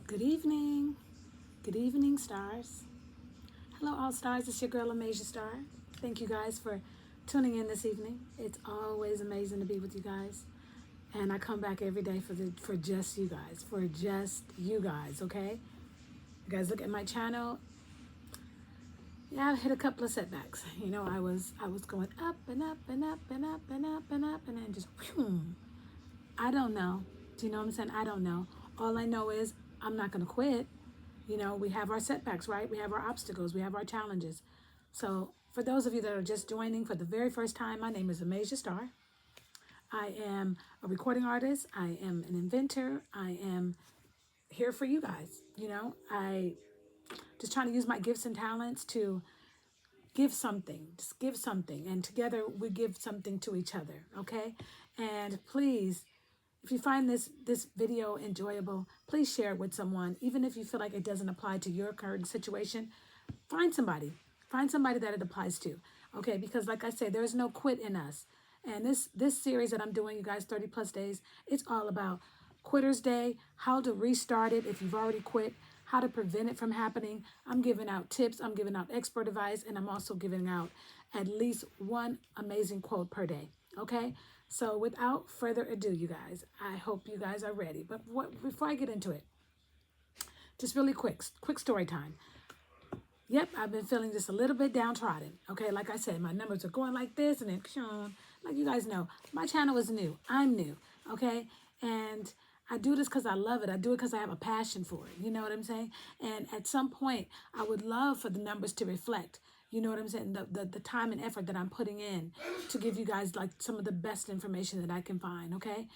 Good evening. Good evening, stars. Hello, all stars. It's your girl, Amasia Star. Thank you guys for tuning in this evening. It's always amazing to be with you guys. And I come back every day for just you guys. For just you guys, okay? You guys look at my channel. Yeah, I hit a couple of setbacks. I was going up and up and up and up and up and up and then just whew. I don't know. Do you know what I'm saying? I don't know. All I know is I'm not going to quit. We have our setbacks, right? We have our obstacles. We have our challenges. So for those of you that are just joining for the very first time, my name is Amasia Star. I am a recording artist. I am an inventor. I am here for you guys. I just trying to use my gifts and talents to give something. Just give something. And together we give something to each other, okay? And please, if you find this video enjoyable, please share it with someone. Even if you feel like it doesn't apply to your current situation, find somebody. Find somebody that it applies to, okay? Because like I said, there's no quit in us. And this series that I'm doing, you guys, 30 plus days, it's all about Quitter's Day, how to restart it if you've already quit, how to prevent it from happening. I'm giving out tips, I'm giving out expert advice, and I'm also giving out at least one amazing quote per day, okay? So without further ado, you guys, I hope you guys are ready. But before I get into it, just really quick story time. Yep, I've been feeling just a little bit downtrodden. Okay, like I said, my numbers are going like this, and then, like you guys know, my channel is new. I'm new, okay? And I do this because I love it. I do it because I have a passion for it. You know what I'm saying? And at some point, I would love for the numbers to reflect, you know what I'm saying, the time and effort that I'm putting in to give you guys like some of the best information that I can find, okay?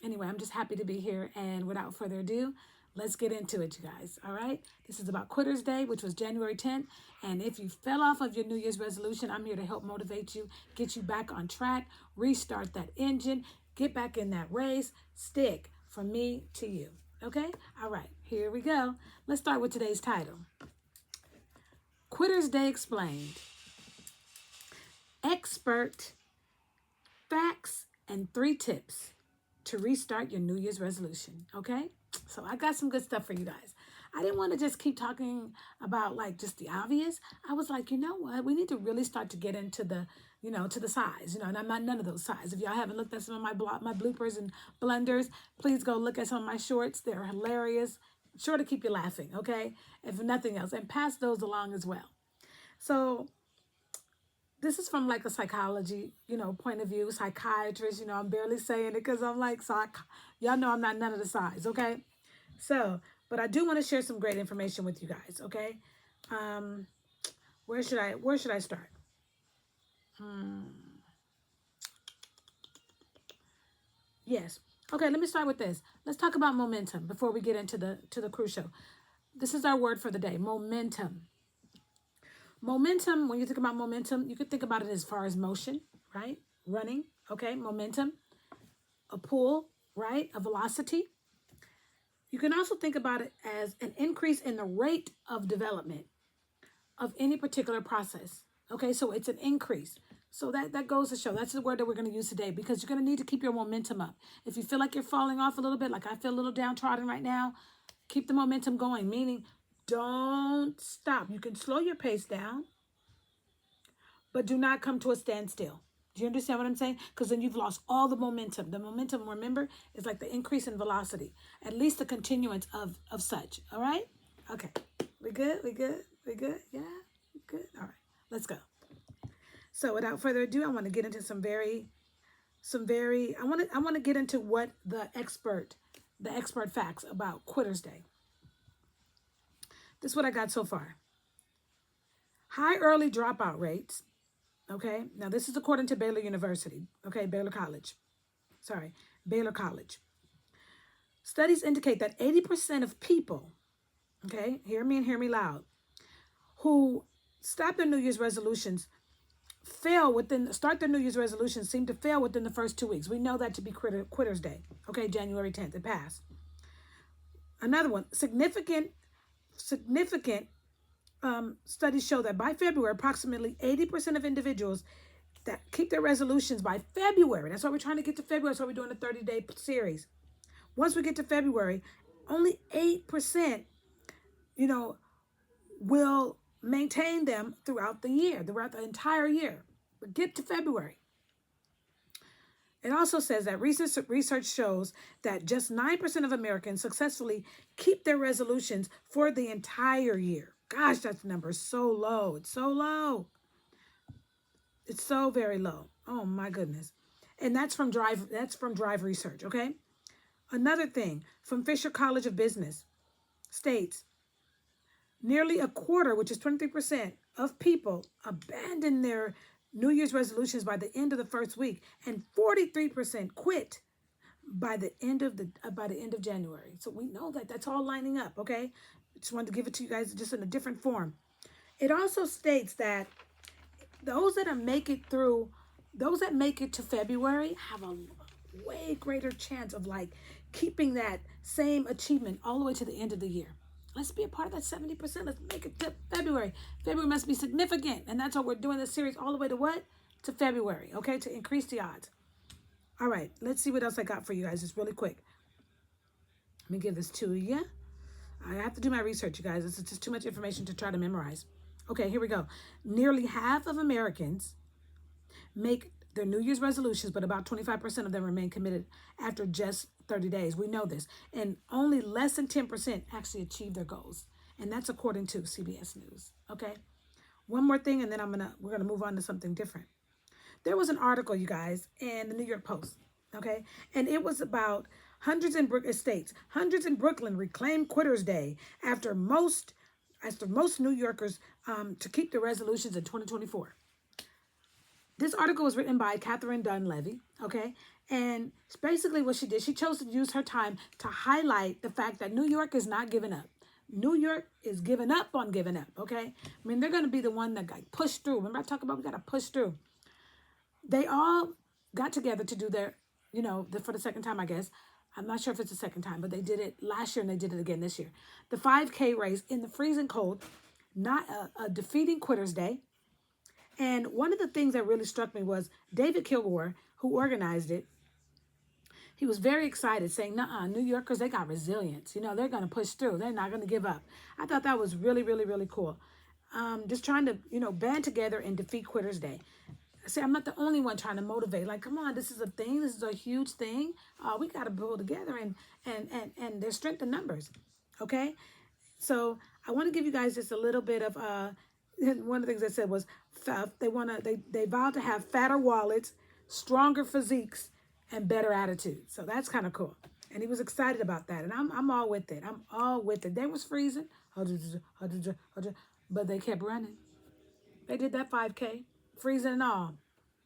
Anyway, I'm just happy to be here. And without further ado, let's get into it, you guys, all right? This is about Quitter's Day, which was January 10th. And if you fell off of your New Year's resolution, I'm here to help motivate you, get you back on track, restart that engine, get back in that race, stick from me to you, okay? All right, here we go. Let's start with today's title. Quitter's Day Explained. Expert facts and 3 tips to restart your New Year's resolution, okay? So I got some good stuff for you guys. I didn't want to just keep talking about like just the obvious. I was like, you know what? We need to really start to get into the, to the size, and I'm not none of those size. If y'all haven't looked at some of my bloopers and blunders, please go look at some of my shorts. They're hilarious. Sure to keep you laughing, okay? If nothing else, and pass those along as well. So this is from like a psychology, point of view, psychiatrist, I'm barely saying it because I'm like, y'all know I'm not none of the size, okay? So, but I do want to share some great information with you guys, okay? Where should I start? Yes. Okay, let me start with this. Let's talk about momentum before we get into the crucial. This is our word for the day, momentum. Momentum, when you think about momentum, you could think about it as far as motion, right? Running, okay, momentum. A pull, right? A velocity. You can also think about it as an increase in the rate of development of any particular process. Okay, so it's an increase. So that goes to show, that's the word that we're going to use today, because you're going to need to keep your momentum up. If you feel like you're falling off a little bit, like I feel a little downtrodden right now, keep the momentum going, meaning don't stop. You can slow your pace down, but do not come to a standstill. Do you understand what I'm saying? Because then you've lost all the momentum. The momentum, remember, is like the increase in velocity, at least the continuance of such. All right? Okay. We good? We good? We good? Yeah? Good? All right. Let's go. So without further ado, I want to get into I want to get into what the expert facts about Quitter's Day. This is what I got so far. High early dropout rates. Okay, now this is according to Baylor University. Okay, Baylor College. Studies indicate that 80% of people, okay, hear me and hear me loud, who start their New Year's resolutions start their New Year's resolutions seem to fail within the first 2 weeks. We know that to be Quitter's Day. Okay, January 10th, it passed. Another one, significant studies show that by February, approximately 80% of individuals that keep their resolutions by February, that's why we're trying to get to February, that's why we're doing a 30-day series. Once we get to February, only 8%, will maintain them throughout the year, throughout the entire year. But get to February. It also says that research shows that just 9% of Americans successfully keep their resolutions for the entire year. Gosh, that number is so low. It's so low. It's so very low. Oh my goodness. And that's from Drive Research, okay? Another thing from Fisher College of Business states nearly a quarter, which is 23% of people, abandon their New Year's resolutions by the end of the first week, and 43% quit by the end of January. So we know that that's all lining up, okay? Just wanted to give it to you guys just in a different form. It also states that those that make it to February have a way greater chance of keeping that same achievement all the way to the end of the year. Let's be a part of that 70%. Let's make it to February. February must be significant. And that's why we're doing this series all the way to what? To February, okay? To increase the odds. All right, let's see what else I got for you guys just really quick. Let me give this to you. I have to do my research, you guys. This is just too much information to try to memorize. Okay, here we go. Nearly half of Americans make their New Year's resolutions, but about 25% of them remain committed after just 30 days. We know this. And only less than 10% actually achieve their goals. And that's according to CBS News. Okay? One more thing, and then we're gonna move on to something different. There was an article, you guys, in the New York Post. Okay? And it was about hundreds in Brooklyn reclaim Quitters Day after most New Yorkers to keep their resolutions in 2024. This article was written by Catherine Dunleavy, okay? And basically what she did, she chose to use her time to highlight the fact that New York is not giving up. New York is giving up on giving up, okay? I mean, they're going to be the one that got pushed through. Remember I talked about we got to push through. They all got together to do their, for the second time, I guess. I'm not sure if it's the second time, but they did it last year and they did it again this year. The 5K race in the freezing cold, not a defeating Quitters Day. And one of the things that really struck me was David Kilgore, who organized it. He was very excited, saying, "Nuh-uh, New Yorkers, they got resilience. They're going to push through. They're not going to give up." I thought that was really, really, really cool. Just trying to, band together and defeat Quitters Day. See, I'm not the only one trying to motivate. Like, come on, this is a thing. This is a huge thing. We got to pull together, and there's strength in numbers. Okay, so I want to give you guys just a little bit of one of the things they said was they vowed to have fatter wallets, stronger physiques, and better attitudes. So that's kind of cool. And he was excited about that. And I'm all with it. I'm all with it. They was freezing, but they kept running. They did that 5K, freezing and all.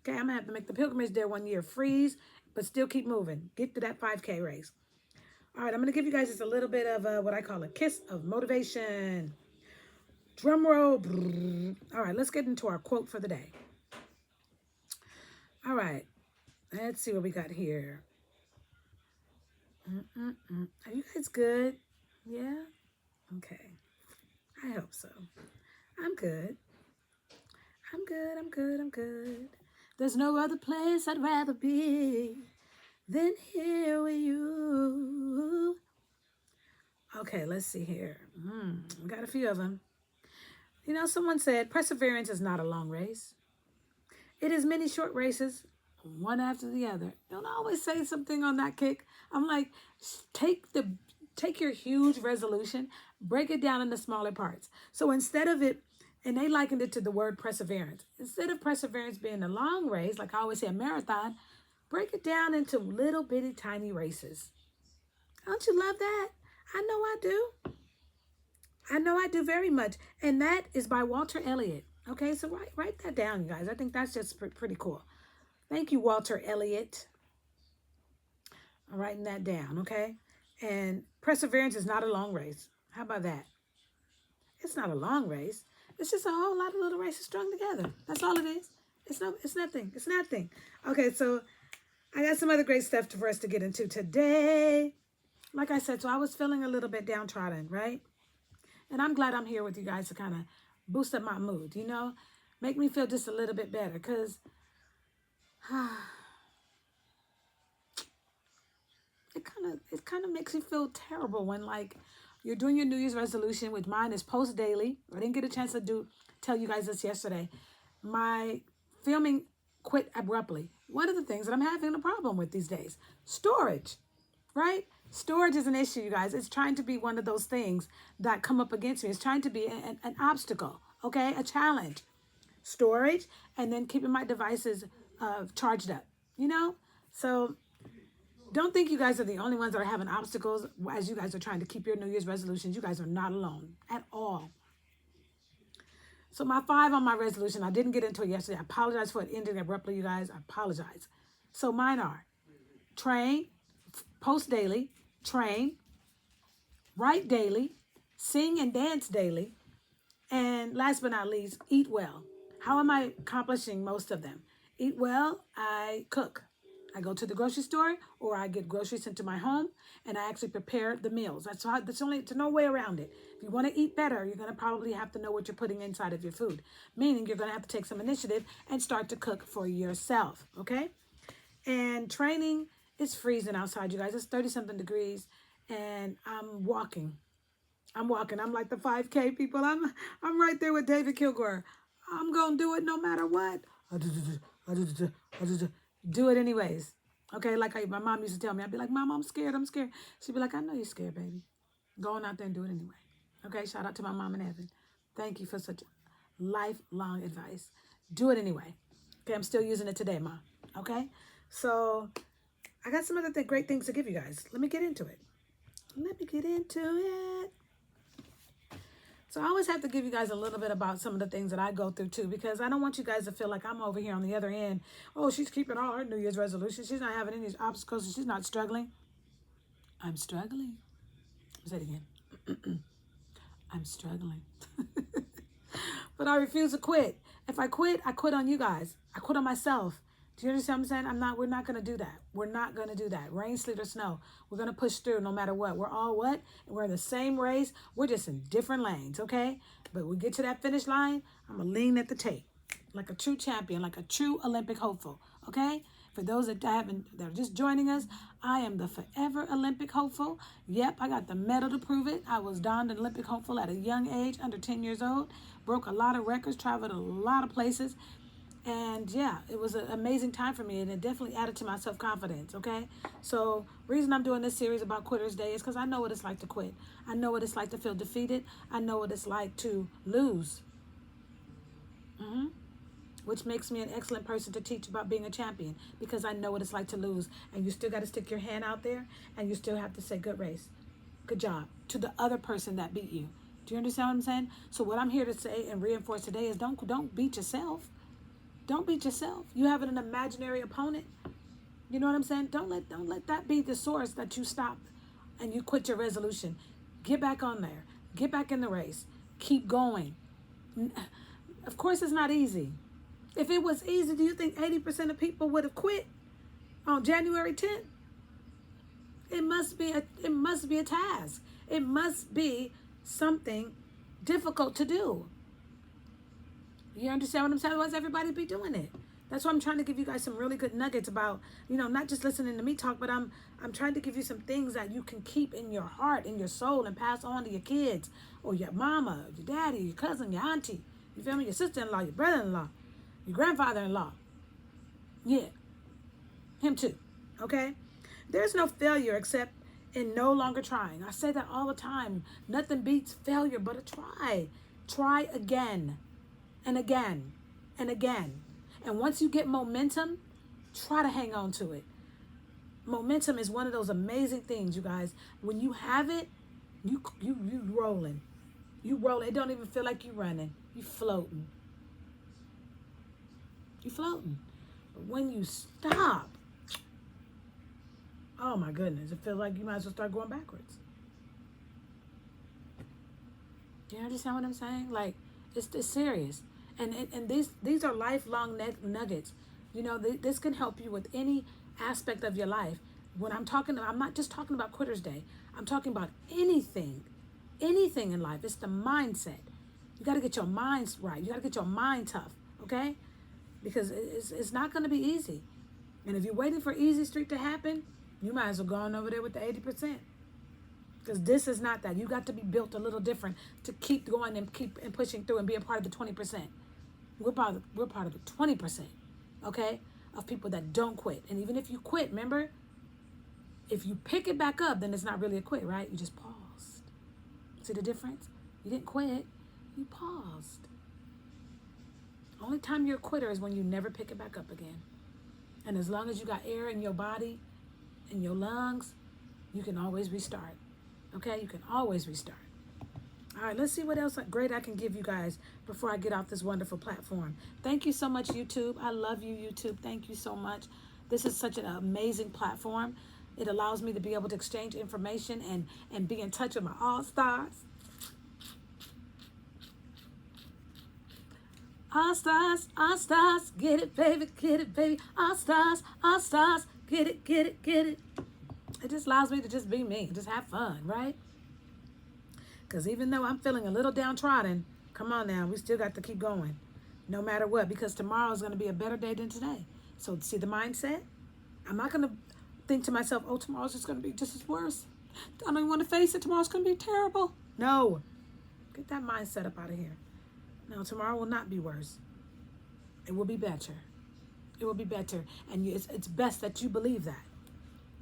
Okay, I'm going to have to make the pilgrimage there one year. Freeze, but still keep moving. Get to that 5K race. All right, I'm going to give you guys just a little bit of what I call a kiss of motivation. Drum roll. All right, let's get into our quote for the day. All right, let's see what we got here. Are you guys good? Yeah? Okay. I hope so. I'm good. I'm good. There's no other place I'd rather be than here with you. Okay, let's see here. We got a few of them. Someone said, perseverance is not a long race. It is many short races, one after the other. Don't always say something on that kick. I'm like, take your huge resolution, break it down into smaller parts. So instead of it, and they likened it to the word perseverance. Instead of perseverance being a long race, like I always say, a marathon, break it down into little bitty tiny races. Don't you love that? I know I do. I know I do very much. And that is by Walter Elliott. Okay, so write that down, you guys. I think that's just pretty cool. Thank you, Walter Elliott. I'm writing that down, okay? And perseverance is not a long race. How about that? It's not a long race. It's just a whole lot of little races strung together. That's all it is. It's nothing. It's nothing. Okay, so I got some other great stuff for us to get into today. Like I said, so I was feeling a little bit downtrodden, right? And I'm glad I'm here with you guys to kind of boost up my mood, make me feel just a little bit better. Because it kind of makes you feel terrible when like you're doing your New Year's resolution, which mine is post daily. I didn't get a chance to tell you guys this yesterday. My filming quit abruptly. One of the things that I'm having a problem with these days, storage, right? Storage is an issue, you guys. It's trying to be one of those things that come up against me. It's trying to be an obstacle, okay? A challenge. Storage, and then keeping my devices charged up, you know? So don't think you guys are the only ones that are having obstacles as you guys are trying to keep your New Year's resolutions. You guys are not alone at all. So my 5 on my resolution, I didn't get into it yesterday. I apologize for it ending abruptly, you guys. I apologize. So mine are train, post daily, train, write daily, sing and dance daily, and last but not least, eat well. How am I accomplishing most of them? Eat well, I cook. I go to the grocery store or I get groceries sent to my home and I actually prepare the meals. There's no way around it. If you want to eat better, you're going to probably have to know what you're putting inside of your food, meaning you're going to have to take some initiative and start to cook for yourself, okay? And training, it's freezing outside, you guys. It's 30-something degrees and I'm walking. I'm like the 5K people. I'm right there with David Kilgore. I'm going to do it no matter what. Do it anyways. Okay, like my mom used to tell me. I'd be like, Mom, I'm scared. She'd be like, I know you're scared, baby. Go on out there and do it anyway. Okay, shout out to my mom in heaven. Thank you for such lifelong advice. Do it anyway. Okay, I'm still using it today, Mom. Okay, so I got some other great things to give you guys. Let me get into it. So I always have to give you guys a little bit about some of the things that I go through too, because I don't want you guys to feel like I'm over here on the other end. Oh, she's keeping all her New Year's resolutions. She's not having any obstacles. She's not struggling. I'm struggling. Say it again. I'm struggling. But I refuse to quit. If I quit on you guys. I quit on myself. Do you understand what I'm saying? We're not going to do that. We're not going to do that. Rain, sleet, or snow. We're going to push through no matter what. We're all what? We're in the same race. We're just in different lanes, okay? But we get to that finish line, I'm going to lean at the tape. Like a true champion, like a true Olympic hopeful, okay? For those that are just joining us, I am the forever Olympic hopeful. Yep, I got the medal to prove it. I was donned an Olympic hopeful at a young age, under 10 years old. Broke a lot of records, traveled a lot of places. And yeah, it was an amazing time for me, and it definitely added to my self-confidence, okay? So reason I'm doing this series about Quitter's Day is because I know what it's like to quit. I know what it's like to feel defeated. I know what it's like to lose. Which makes me an excellent person to teach about being a champion, because I know what it's like to lose. And you still got to stick your hand out there, and you still have to say, good race, good job, to the other person that beat you. Do you understand what I'm saying? So what I'm here to say and reinforce today is don't beat yourself. Don't beat yourself. You have an imaginary opponent. You know what I'm saying? Don't let that be the source that you stop and you quit your resolution. Get back on there. Get back in the race. Keep going. Of course, it's not easy. If it was easy, do you think 80% of people would have quit on January 10th? It must be a task. It must be something difficult to do. You understand what I'm saying? Otherwise, everybody be doing it. That's why I'm trying to give you guys some really good nuggets about, not just listening to me talk, but I'm trying to give you some things that you can keep in your heart, in your soul, and pass on to your kids, or your mama, your daddy, your cousin, your auntie, you feel me? Your sister-in-law, your brother-in-law, your grandfather-in-law. Yeah, him too, okay? There's no failure except in no longer trying. I say that all the time. Nothing beats failure but a try. Try again. And again, and again. And once you get momentum, try to hang on to it. Momentum is one of those amazing things, you guys. When you have it, you rolling. You rolling. It don't even feel like you running. You floating. You floating. But when you stop, oh my goodness, it feels like you might as well start going backwards. You understand what I'm saying? Like, it's serious. And these are lifelong nuggets. This can help you with any aspect of your life. When I'm not just talking about Quitter's Day. I'm talking about anything in life. It's the mindset. You got to get your minds right. You got to get your mind tough, okay? Because it's not going to be easy. And if you're waiting for easy street to happen, You might as well go on over there with the 80%. Because this is not that. You got to be built a little different to keep going and keep and pushing through and be a part of the 20%. We're part of the 20%, okay, of people that don't quit. And even if you quit, remember, if you pick it back up, then it's not really a quit, right? You just paused. See the difference? You didn't quit. You paused. Only time you're a quitter is when you never pick it back up again. And as long as you got air in your body, in your lungs, you can always restart. Okay? You can always restart. All right, let's see what else great I can give you guys before I get off this wonderful platform. Thank you so much, YouTube. I love you, YouTube. Thank you so much. This is such an amazing platform. It allows me to be able to exchange information and be in touch with my all-stars. All stars, get it, baby, all stars, get it, get it. It just allows me to just be me, just have fun, right? Because even though I'm feeling a little downtrodden, come on now, we still got to keep going, no matter what, because tomorrow is going to be a better day than today. So see the mindset? I'm not going to think to myself, oh, tomorrow's just going to be just as worse. I don't even want to face it. Tomorrow's going to be terrible. No. Get that mindset up out of here. No, tomorrow will not be worse. It will be better. It will be better. And it's best that you believe that,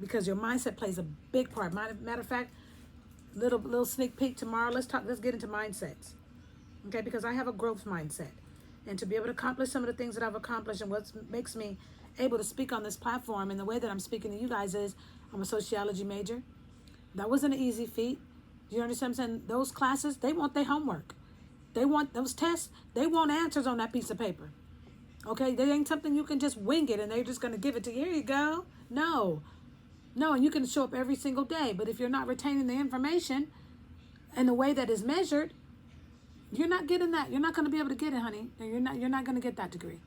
because your mindset plays a big part. Matter of fact, little sneak peek tomorrow. Let's get into mindsets. Okay, because I have a growth mindset. And to be able to accomplish some of the things that I've accomplished and what makes me able to speak on this platform in the way that I'm speaking to you guys is I'm a sociology major. That wasn't an easy feat. Do you understand what I'm saying? Those classes, they want their homework. They want those tests. They want answers on that piece of paper. Okay, they ain't something you can just wing it and they're just going to give it to you. Here you go. No, and you can show up every single day. But if you're not retaining the information in the way that is measured, you're not getting that. You're not going to be able to get it, honey. You're not going to get that degree.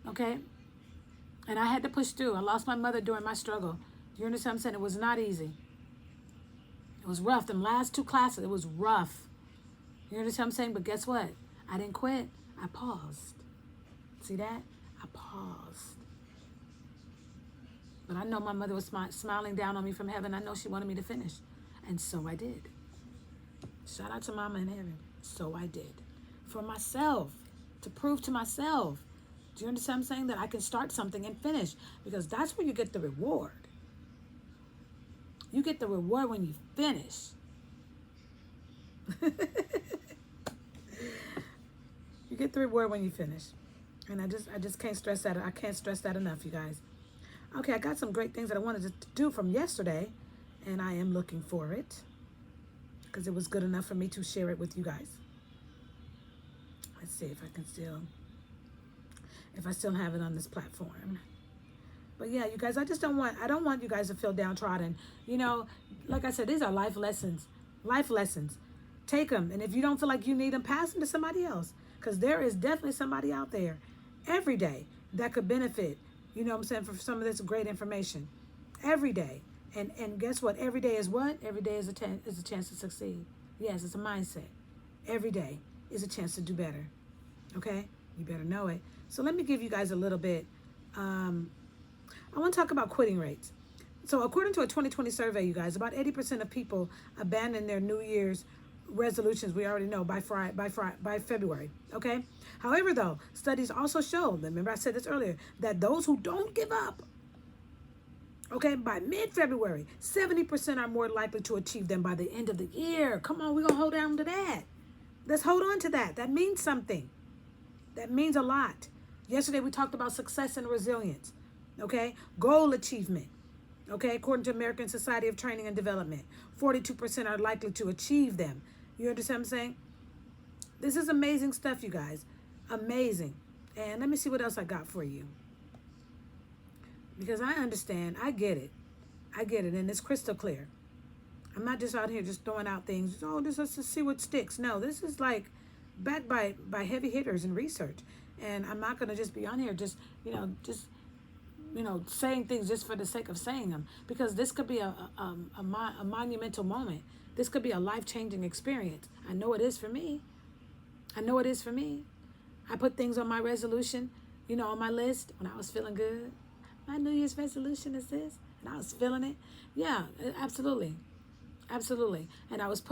Okay? And I had to push through. I lost my mother during my struggle. You understand what I'm saying? It was not easy. It was rough. Them last 2 classes, it was rough. You understand what I'm saying? But guess what? I didn't quit. I paused. See that? I paused. But I know my mother was smiling down on me from heaven. I know she wanted me to finish. And so I did. Shout out to Mama in heaven. So I did. For myself. To prove to myself. Do you understand what I'm saying? That I can start something and finish. Because that's where you get the reward. You get the reward when you finish. You get the reward when you finish. And I just can't stress that. I can't stress that enough, you guys. Okay, I got some great things that I wanted to do from yesterday, and I am looking for it because it was good enough for me to share it with you guys. Let's see if I still have it on this platform. But yeah, you guys, I don't want you guys to feel downtrodden. You know, like I said, these are life lessons. Life lessons. Take them. And if you don't feel like you need them, pass them to somebody else. Because there is definitely somebody out there every day that could benefit, you know what I'm saying, for some of this great information. Every day. And guess what? Every day is what? Every day is a chance to succeed. Yes, it's a mindset. Every day is a chance to do better. Okay? You better know it. So let me give you guys a little bit. I want to talk about quitting rates. So according to a 2020 survey, you guys, about 80% of people abandon their New Year's resolutions, we already know, by February. Okay? However, though, studies also show, remember I said this earlier, that those who don't give up, okay, by mid-February, 70% are more likely to achieve them by the end of the year. Come on, we're going to hold on to that. Let's hold on to that. That means something. That means a lot. Yesterday, we talked about success and resilience. Okay? Goal achievement. Okay? According to American Society of Training and Development, 42% are likely to achieve them. You understand what I'm saying? This is amazing stuff, you guys. Amazing. And let me see what else I got for you. Because I understand. I get it. And it's crystal clear. I'm not just out here just throwing out things. Oh, let's just see what sticks. No, this is like backed by heavy hitters and research. And I'm not going to just be on here just saying things just for the sake of saying them. Because this could be a monumental moment. This could be a life-changing experience. I know it is for me. I put things on my resolution, on my list when I was feeling good. My New Year's resolution is this. And I was feeling it. Yeah, absolutely. Absolutely. And I was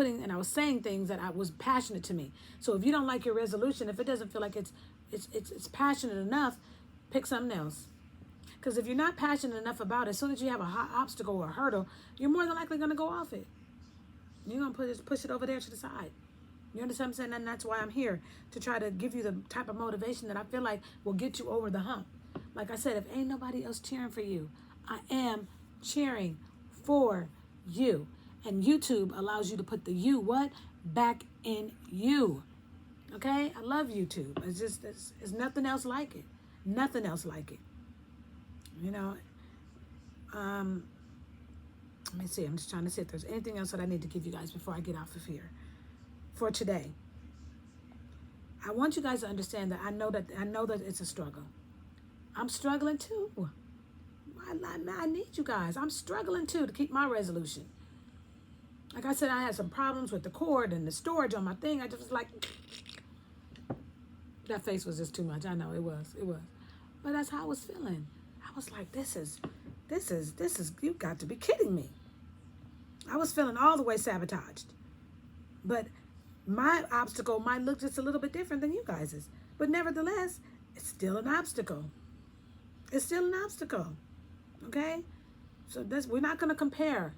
saying things that I was passionate to me. So if you don't like your resolution, if it doesn't feel like it's passionate enough, pick something else. Because if you're not passionate enough about it, as soon as you have a hot obstacle or a hurdle, you're more than likely going to go off it. You're going to push it over there to the side. You understand what I'm saying? And that's why I'm here, to try to give you the type of motivation that I feel like will get you over the hump. Like I said, if ain't nobody else cheering for you, I am cheering for you. And YouTube allows you to put the you what? Back in you. Okay? I love YouTube. It's nothing else like it. Nothing else like it. You know, let me see. I'm just trying to see if there's anything else that I need to give you guys before I get off of here for today. I want you guys to understand that I know that it's a struggle. I'm struggling too. I need you guys. I'm struggling too to keep my resolution. Like I said, I had some problems with the cord and the storage on my thing. I just was like, that face was just too much. I know it was. But that's how I was feeling. I was like, this is, you got to be kidding me. I was feeling all the way sabotaged. But my obstacle might look just a little bit different than you guys's. But nevertheless, it's still an obstacle. It's still an obstacle. Okay? So we're not going to compare